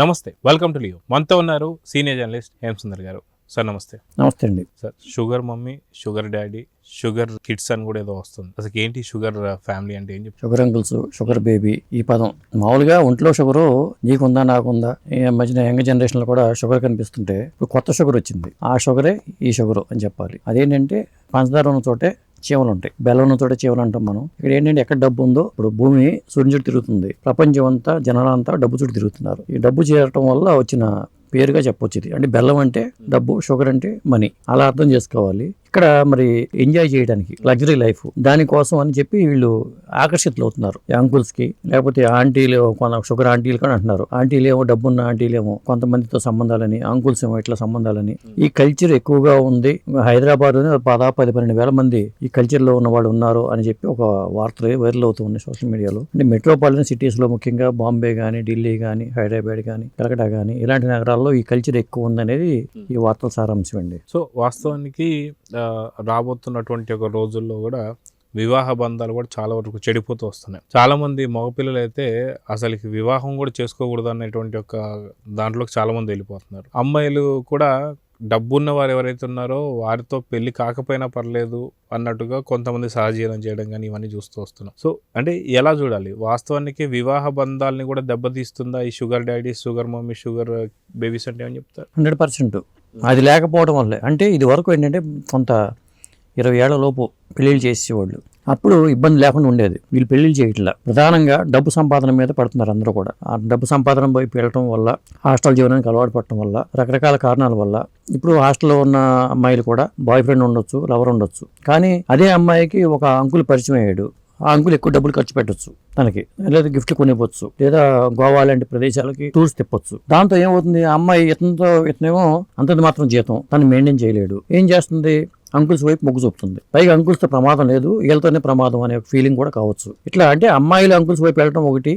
నమస్తే, welcome to Leo. మనతో ఉన్నారు సీనియర్ జర్నలిస్ట్ హేమసుందర్ గారు. సార్ నమస్తే. నమస్తే అండి. Sir, sugar mummy, sugar daddy, sugar kids అని కూడా ఏదో వస్తుంది. అసలు ఏంటి షుగర్ ఫ్యామిలీ అంటే ఏం చెప్తారు? షుగర్ అంకుల్స్, షుగర్ బేబీ ఈ పదం మామూలుగా ఒంట్లో షుగరు నీకుందా నాకుందా, ఈ మధ్యన యంగ్ జనరేషన్ లో కూడా షుగర్ కనిపిస్తుంటే ఇప్పుడు కొత్త షుగర్ వచ్చింది. ఆ షుగరే ఈ షుగరు అని చెప్పాలి. అదేంటంటే పంచదార ఉన్న చోటే చీమలు ఉంటాయి, బెల్లం ఉన్న చోటే చీమలు అంటాం మనం. ఇక్కడ ఏంటంటే ఎక్కడ డబ్బు ఉందో, ఇప్పుడు భూమి సూర్యుని చుట్టూ తిరుగుతుంది, ప్రపంచం అంతా జనాలంతా డబ్బు చుట్టూ తిరుగుతున్నారు. ఈ డబ్బు చేరటం వల్ల వచ్చిన పేరుగా చెప్పొచ్చు ఇది. అంటే బెల్లం అంటే డబ్బు, షుగర్ అంటే మనీ, అలా అర్థం చేసుకోవాలి. ఇక్కడ మరి ఎంజాయ్ చేయడానికి లగ్జరీ లైఫ్ దానికోసం అని చెప్పి వీళ్ళు ఆకర్షితులు అవుతున్నారు. అంకుల్స్ కి, లేకపోతే ఆంటీలు, కొంత షుగర్ ఆంటీలు కూడా అంటున్నారు. ఆంటీలు ఏమో డబ్బున్న ఆంటీలేమో కొంతమందితో సంబంధాలని, అంకుల్స్ ఏమో ఇట్లా సంబంధాలని. ఈ కల్చర్ ఎక్కువగా ఉంది హైదరాబాద్. 10-12 వేల మంది ఈ కల్చర్ లో ఉన్న వాళ్ళు ఉన్నారు అని చెప్పి ఒక వార్తలు వైరల్ అవుతూ ఉన్నాయి సోషల్ మీడియాలో. అంటే మెట్రోపాలిటన్ సిటీస్ లో, ముఖ్యంగా బాంబే కానీ, ఢిల్లీ కానీ, హైదరాబాద్ కానీ, కలకటా కానీ, ఇలాంటి నగరాల్లో ఈ కల్చర్ ఎక్కువ ఉందనేది ఈ వార్తల సారాంశం అండి. సో వాస్తవానికి రాబోతున్నటువంటి ఒక రోజుల్లో కూడా వివాహ బంధాలు కూడా చాలా వరకు చెడిపోతూ వస్తున్నాయి. చాలా మంది మగపిల్లలు అయితే అసలుకి వివాహం కూడా చేసుకోకూడదు అనేటువంటి ఒక దాంట్లోకి చాలా మంది వెళ్ళిపోతున్నారు. అమ్మాయిలు కూడా డబ్బున్న వారు ఎవరైతే ఉన్నారో వారితో పెళ్లి కాకపోయినా పర్లేదు అన్నట్టుగా కొంతమంది సహజీవనం చేయడం కానీ ఇవన్నీ చూస్తూ వస్తున్నాం. సో అంటే ఎలా చూడాలి? వాస్తవానికి వివాహ బంధాలని కూడా దెబ్బతీస్తుందా ఈ sugar daddy, sugar mummy, sugar babies అంటే ఏమని చెప్తారు? 100% అది లేకపోవడం వల్లే. అంటే ఇది వరకు ఏంటంటే కొంత 20 ఏళ్ల లోపు పెళ్లిళ్ళు చేసేవాళ్ళు, అప్పుడు ఇబ్బంది లేకుండా ఉండేది. వీళ్ళు పెళ్లిళ్ళు చేయట్లా, ప్రధానంగా డబ్బు సంపాదన మీద పడుతున్నారు అందరూ కూడా. ఆ డబ్బు సంపాదన పోయి వెళ్ళటం వల్ల, హాస్టల్ జీవనానికి అలవాటు పడటం వల్ల, రకరకాల కారణాల వల్ల ఇప్పుడు హాస్టల్లో ఉన్న అమ్మాయిలు కూడా బాయ్ ఫ్రెండ్ ఉండొచ్చు, లవర్ ఉండొచ్చు. కానీ అదే అమ్మాయికి ఒక అంకుల్ పరిచయం అయ్యాడు. ఆ అంకుల్ ఎక్కువ డబ్బులు ఖర్చు పెట్టొచ్చు తనకి, లేదా గిఫ్ట్లు కొనివ్వచ్చు, లేదా గోవా లాంటి ప్రదేశాలకి టూర్స్ తిప్పొచ్చు. దాంతో ఏమవుతుంది, ఆ అమ్మాయి ఇతనేమో అంతది మాత్రం జీతం, తను మెయింటైన్ చేయలేడు. ఏం చేస్తుంది, అంకుల్స్ వైపు మొగ్గు చూపుతుంది. పైగా అంకుల్స్తో ప్రమాదం లేదు, వీళ్ళతోనే ప్రమాదం అనే ఫీలింగ్ కూడా కావచ్చు. ఇట్లా అంటే అమ్మాయిలు అంకుల్స్ వైపు వెళ్ళడం ఒకటి,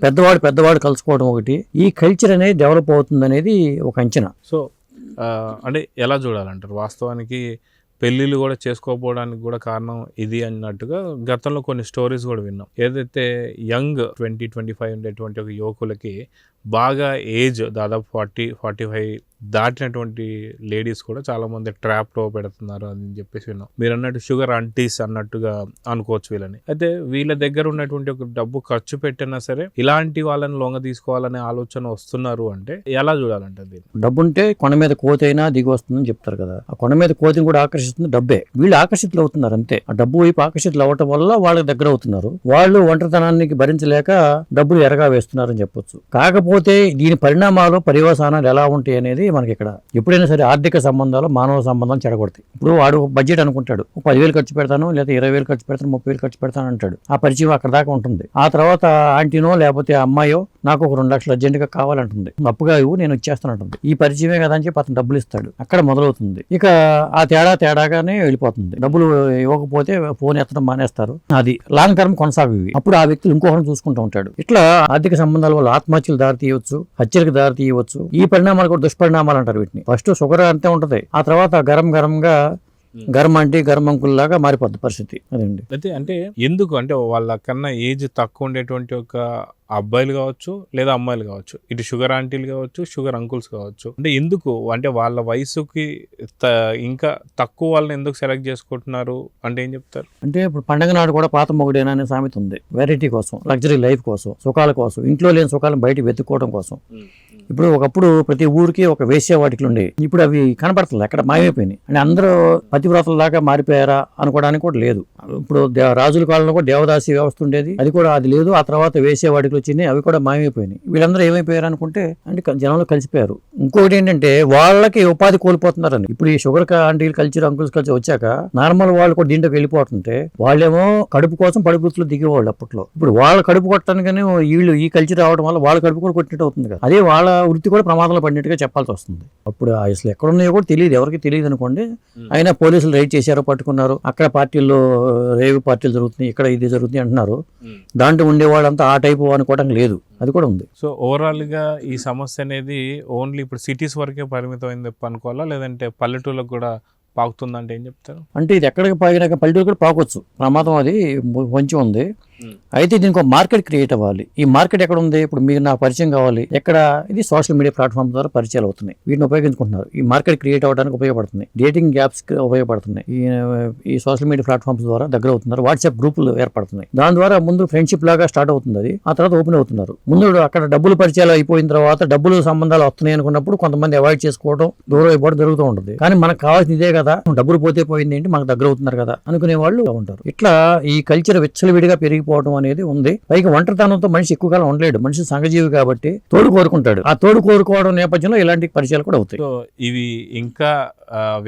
పెద్దవాడు కలుసుకోవడం ఒకటి. ఈ కల్చర్ అనేది డెవలప్ అవుతుంది అనేది ఒక అంచనా. సో అంటే ఎలా చూడాలంటారు? వాస్తవానికి పెళ్ళిళ్ళు కూడా చేసుకోకపోవడానికి కూడా కారణం ఇది అన్నట్టుగా గతంలో కొన్ని స్టోరీస్ కూడా విన్నాం. ఏదైతే యంగ్ 20-25 ఉండేటువంటి ఒక యువకులకి బాగా ఏజ్ దాదాపు 40-45 దాటినటువంటి లేడీస్ కూడా చాలా మంది ట్రాప్లో పెడుతున్నారు అని చెప్పేసి విన్నాం. మీరు అన్నట్టు షుగర్ ఆంటీస్ అన్నట్టుగా అనుకోవచ్చు వీళ్ళని. అయితే వీళ్ళ దగ్గర ఉన్నటువంటి ఒక డబ్బు ఖర్చు పెట్టినా సరే ఇలాంటి వాళ్ళని లొంగ తీసుకోవాలనే ఆలోచన వస్తున్నారు అంటే ఎలా చూడాలంటే? దీన్ని డబ్బు ఉంటే కొండ మీద కోతి అయినా దిగి వస్తుందని చెప్తారు కదా. ఆ కొండ మీద కోతిని కూడా ఆకర్షిస్తుంది డబ్బే. వీళ్ళు ఆకర్షితులు అవుతున్నారు అంతే. ఆ డబ్బు వైపు ఆకర్షితులు అవ్వటం వల్ల వాళ్ళకి దగ్గర అవుతున్నారు. వాళ్ళు ఒంటరితనానికి భరించలేక డబ్బులు ఎరగా వేస్తున్నారని చెప్పొచ్చు. కాకపోతే దీని పరిణామాలు, పర్యవసానాలు ఎలా ఉంటాయి అనేది మనకి ఇక్కడ ఎప్పుడైనా సరే ఆర్థిక సంబంధాలు, మానవ సంబంధాలు చెడగొడతాయి. ఇప్పుడు వాడు బడ్జెట్ అనుకుంటాడు, 10,000 ఖర్చు పెడతాను, లేదా 20,000 ఖర్చు పెడతాను, 30,000 ఖర్చు పెడతాను అంటాడు. ఆ పరిచయం అక్కడ దాకా ఉంటుంది. ఆ తర్వాత ఆంటీనో లేకపోతే అమ్మాయో నాకు ఒక 2 లక్షలు అర్జెంటుగా కావాలంటుంది, అప్పుగా ఇవ్వు నేను ఇచ్చేస్తానంటుంది. ఈ పరిచయమే కదా అని చెప్పి అతను డబ్బులు ఇస్తాడు. అక్కడ మొదలవుతుంది. ఇక ఆ తేడాగానే వెళ్ళిపోతుంది. డబ్బులు ఇవ్వకపోతే ఫోన్ ఎత్తడం మానేస్తారు. అది లాంగ్ టర్మ్ కొనసాగు. అప్పుడు ఆ వ్యక్తులు ఇంకొకరిని చూసుకుంటూ ఉంటాడు. ఇట్లా ఆర్థిక సంబంధాల వల్ల ఆత్మహత్యలు దారి తీయవచ్చు, హత్యలకు దారి తీయవచ్చు. ఈ పరిణామాలు కూడా దుష్పరిణామాలు అంటారు వీటిని. ఫస్ట్ షుగర్ అంతే ఉంటది, ఆ తర్వాత గరం అంటే గర్మంకుల్ లాగా మారిపోద్ది పరిస్థితి. అదండి. అయితే అంటే ఎందుకు అంటే వాళ్ళ కన్నా ఏజ్ తక్కువ ఉండేటువంటి ఒక అబ్బాయిలు కావచ్చు, లేదా అమ్మాయిలు కావచ్చు, ఇటు షుగర్ ఆంటీలు కావచ్చు, షుగర్ అంకుల్స్ కావచ్చు, అంటే ఎందుకు అంటే వాళ్ళ వయసుకి ఇంకా తక్కువ వాళ్ళని ఎందుకు సెలెక్ట్ చేసుకుంటున్నారు అంటే ఏం చెప్తారు? అంటే ఇప్పుడు పండగ నాడు కూడా పాత మొగుడేనా అనే సామెత ఉంది. వెరైటీ కోసం, లగ్జరీ లైఫ్ కోసం, సుఖాల కోసం, ఇంట్లో లేని సుఖాలను బయట వెతుక్కోవడం కోసం. ఇప్పుడు ఒకప్పుడు ప్రతి ఊరికి ఒక వేశ్యావాటికలు ఉండేవి. ఇప్పుడు అవి కనపడతలేదు, ఎక్కడ మాయమైపోయినాయి. అంటే అందరూ పతివ్రతల దాకా మారిపోయారా అనుకోవడానికి కూడా లేదు. ఇప్పుడు రాజుల కాలంలో కూడా దేవదాసి వ్యవస్థ ఉండేది, అది లేదు. ఆ తర్వాత వేశ్యావాటికలు వచ్చినాయి, అవి కూడా మాయమైపోయినాయి. వీళ్ళందరూ ఏమైపోయారు అనుకుంటే అంటే జనంలో కలిసిపోయారు. ఇంకొకటి ఏంటంటే వాళ్ళకి ఉపాధి కోల్పోతున్నారని. ఇప్పుడు ఈ షుగర్ ఆంటీలు కల్చర్, అంకుల్స్ కల్చర్ వచ్చాక నార్మల్ వాళ్ళు కూడా దీంట్లోకి వెళ్ళిపోతుంటే వాళ్ళేమో కడుపు కోసం పడిపుత్తులు దిగేవాళ్ళు అప్పట్లో. ఇప్పుడు వాళ్ళ కడుపు కొట్టడానికని వీళ్ళు ఈ కల్చర్ రావడం వల్ల వాళ్ళ కడుపు కూడా కొట్టినట్టు అవుతుంది కదా. అదే వాళ్ళ వృత్తి కూడా ప్రమాదంలో పడినట్టుగా చెప్పాల్సి వస్తుంది. అప్పుడు అసలు ఎక్కడున్నాయో కూడా తెలియదు, ఎవరికి తెలియదు అనుకోండి. అయినా పోలీసులు రైడ్ చేశారు, పట్టుకున్నారు. అక్కడ పార్టీల్లో రేవు పార్టీలు జరుగుతున్నాయి, ఇక్కడ ఇది జరుగుతుంది అంటున్నారు. దాంట్లో ఉండేవాళ్ళంతా ఆ టైపు అనుకోవడం లేదు, అది కూడా ఉంది. సో ఓవరాల్ గా ఈ సమస్య అనేది ఓన్లీ ఇప్పుడు సిటీస్ వరకే పరిమితమైంది అనుకోవాలా, లేదంటే పల్లెటూళ్ళకు కూడా పాకుతుందంటే ఏం చెప్తారు? అంటే ఇది ఎక్కడికి పాకినాక పల్లెటూరు కూడా పాకొచ్చు, ప్రమాదం అది కొంచెం ఉంది. అయితే దీనికి ఒక మార్కెట్ క్రియేట్ అవ్వాలి. ఈ మార్కెట్ ఎక్కడ ఉంది? ఇప్పుడు మీరు నాకు పరిచయం కావాలి ఎక్కడ? ఇది సోషల్ మీడియా ప్లాట్ఫామ్ ద్వారా పరిచయాలు అవుతున్నాయి. వీటిని ఉపయోగించుకుంటున్నారు. ఈ మార్కెట్ క్రియేట్ అవ్వడానికి ఉపయోగపడుతుంది. డేటింగ్ యాప్స్ ఉపయోగపడుతున్నాయి. ఈ సోషల్ మీడియా ప్లాట్ఫామ్స్ ద్వారా దగ్గర అవుతున్నారు. వాట్సాప్ గ్రూపులు ఏర్పడుతున్నాయి. దాని ద్వారా ముందు ఫ్రెండ్షిప్ లాగా స్టార్ట్ అవుతుంది. అది ఆ తర్వాత ఓపెన్ అవుతున్నారు. ముందు అక్కడ డబ్బులు పరిచయాలు అయిపోయిన తర్వాత డబ్బులు సంబంధాలు వస్తున్నాయి అనుకున్నప్పుడు కొంతమంది అవాయిడ్ చేసుకోవడం, దూరం అయిపోవడం జరుగుతూ ఉంటుంది. కానీ మనకు కావాల్సింది ఇదే కదా, డబ్బులు పోతే పోయింది ఏంటి, మనకు దగ్గర అవుతున్నారు కదా అనుకునే వాళ్ళు ఉంటారు. ఇట్లా ఈ కల్చర్ విచ్చలవిడిగా పెరిగిపోవడం అనేది ఉంది. పైగా ఒంటరితనంతో మనిషి ఎక్కువ కాలం ఉండలేడు. మనిషి సంఘజీవి కాబట్టి తోడు కోరుకుంటాడు. ఆ తోడు కోరుకోవడం నేపథ్యంలో ఇలాంటి పరిచయాలు కూడా అవుతాయి. సో ఇవి ఇంకా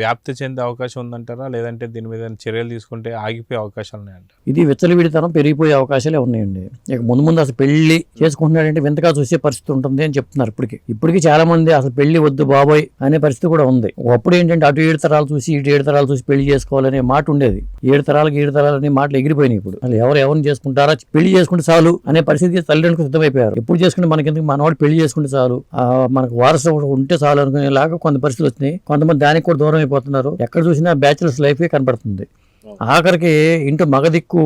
వ్యాప్తి చెందే అవకాశం ఉందంటారా, లేదంటే దీని మీద చర్యలు తీసుకుంటే ఆగిపోయే అవకాశాలు ఉన్నాయంటారా? ఇది విచ్చలవిడితనం పెరిగిపోయే అవకాశాలే ఉన్నాయండి. ఇక ముందు అసలు పెళ్లి చేసుకుంటున్నాడంటే వింతగా చూసే పరిస్థితి ఉంటుంది అని చెప్తున్నారు. ఇప్పటికి చాలా మంది అసలు పెళ్లి వద్దు బాబోయ్ అనే పరిస్థితి కూడా ఉంది. అప్పుడు ఏంటంటే అటు 7 తరాలు చూసి ఇటు 7 తరాలు చూసి పెళ్లి చేసుకోవాలనే మాట ఉండేది. 7 తరాలకి 7 తరాలు అనే మాటలు ఎగిరిపోయినాయి. ఇప్పుడు అసలు ఎవరిని చేసుకుంటారా, పెళ్లి చేసుకుంటే చాలు అనే పరిస్థితి తల్లిదండ్రులకు సిద్ధమైపోయారు. ఎప్పుడు చేసుకుంటే మనకెందుకు, మనవాడు పెళ్లి చేసుకుంటే చాలు, మనకు వారసు ఉంటే చాలు అనుకునేలాగా కొన్ని పరిస్థితులు వచ్చినాయి. కొంతమంది దానికి కూడా దూరం అయిపోతున్నారు. ఎక్కడ చూసినా బ్యాచులర్స్ లైఫే కనబడుతుంది. ఆఖరికి ఇంటి మగదిక్కు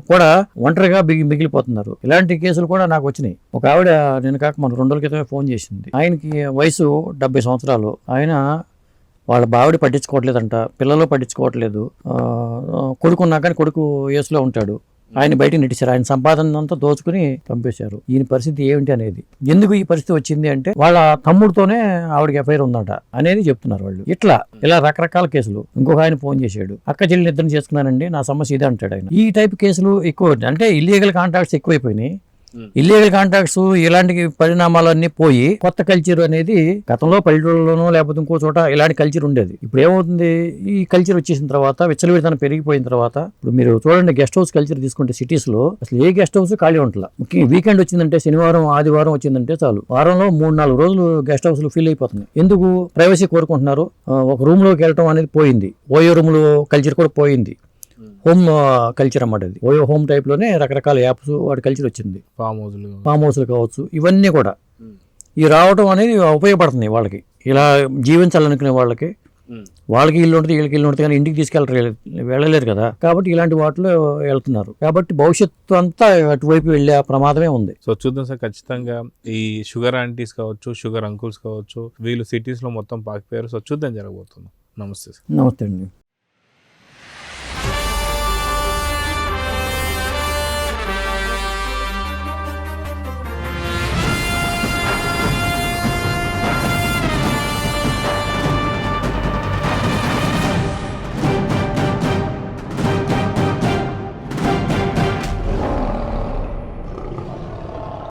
కూడా ఒంటరిగా మిగిలిపోతున్నారు. ఇలాంటి కేసులు కూడా నాకు వచ్చినాయి. ఒక ఆవిడ నేను కాక మన 2 రోజుల క్రితమే ఫోన్ చేసింది. ఆయనకి వయసు 70 సంవత్సరాలు. ఆయన వాళ్ళ బావిడి పట్టించుకోవట్లేదంట, పిల్లలు పట్టించుకోవట్లేదు. కొడుకున్నా కానీ కొడుకు ఏసులో ఉంటాడు. ఆయన బయటకు నెట్టించారు. ఆయన సంపాదన అంతా దోచుకుని పంపేశారు. ఈయన పరిస్థితి ఏమిటి అనేది, ఎందుకు ఈ పరిస్థితి వచ్చింది అంటే వాళ్ళ తమ్ముడితోనే ఆవిడకి ఎఫ్ఐఆర్ ఉందట అనేది చెప్తున్నారు వాళ్ళు. ఇలా రకరకాల కేసులు. ఇంకొక ఆయన ఫోన్ చేశాడు, అక్క చెల్లి నిద్ర చేసుకున్నానండి, నా సమస్య ఇదే అంటాడు ఆయన. ఈ టైప్ కేసులు ఎక్కువ, అంటే ఇల్లీగల్ కాంట్రాక్ట్స్ ఎక్కువైపోయినాయి. ఇల్లీగల్ కాంట్రాక్ట్స్ ఇలాంటి పరిణామాలన్నీ పోయి కొత్త కల్చర్ అనేది, గతంలో పల్లెటూళ్ళలోనో లేకపోతే ఇంకో చోట ఇలాంటి కల్చర్ ఉండేది. ఇప్పుడు ఏమవుతుంది, ఈ కల్చర్ వచ్చేసిన తర్వాత విచ్చలవిడితనం పెరిగిపోయిన తర్వాత, ఇప్పుడు మీరు చూడండి గెస్ట్ హౌస్ కల్చర్ తీసుకుంటే సిటీస్ లో అసలు ఏ గెస్ట్ హౌస్ ఖాళీ ఉంటలా. ముఖ్యంగా వీకెండ్ వచ్చిందంటే, శనివారం ఆదివారం వచ్చిందంటే చాలు, వారంలో 3-4 రోజులు గెస్ట్ హౌస్ ఫిల్ అయిపోతుంది. ఎందుకు? ప్రైవసీ కోరుకుంటున్నారు. ఒక రూమ్ లోకి వెళ్ళటం అనేది పోయింది. ఓయో రూమ్ లో కల్చర్ కూడా పోయింది. హోమ్ కల్చర్ అన్నమాట. అది ఓయో హోమ్ టైప్ లోనే రకరకాల యాప్స్ వాటి కల్చర్ వచ్చింది. ఫామ్ హౌస్లు కావచ్చు, ఇవన్నీ కూడా ఈ రావడం అనేది ఉపయోగపడుతుంది వాళ్ళకి. ఇలా జీవించాలనుకునే వాళ్ళకి ఇల్లు ఉంటుంది, వీళ్ళకి ఇల్లు ఉంటుంది, కానీ ఇంటికి వెళ్ళలేరు కదా. కాబట్టి ఇలాంటి వాటిలో వెళ్తున్నారు. కాబట్టి భవిష్యత్తు అంతా అటువైపు వెళ్ళే ప్రమాదమే ఉంది. సో చూద్దాం సార్, ఖచ్చితంగా ఈ షుగర్ ఆంటీస్ కావచ్చు, షుగర్ అంకుల్స్ కావచ్చు, వీళ్ళు సిటీస్ లో మొత్తం పాకిపోయారు. సో చూద్దాం జరగబోతుంది. నమస్తే సార్. నమస్తే అండి.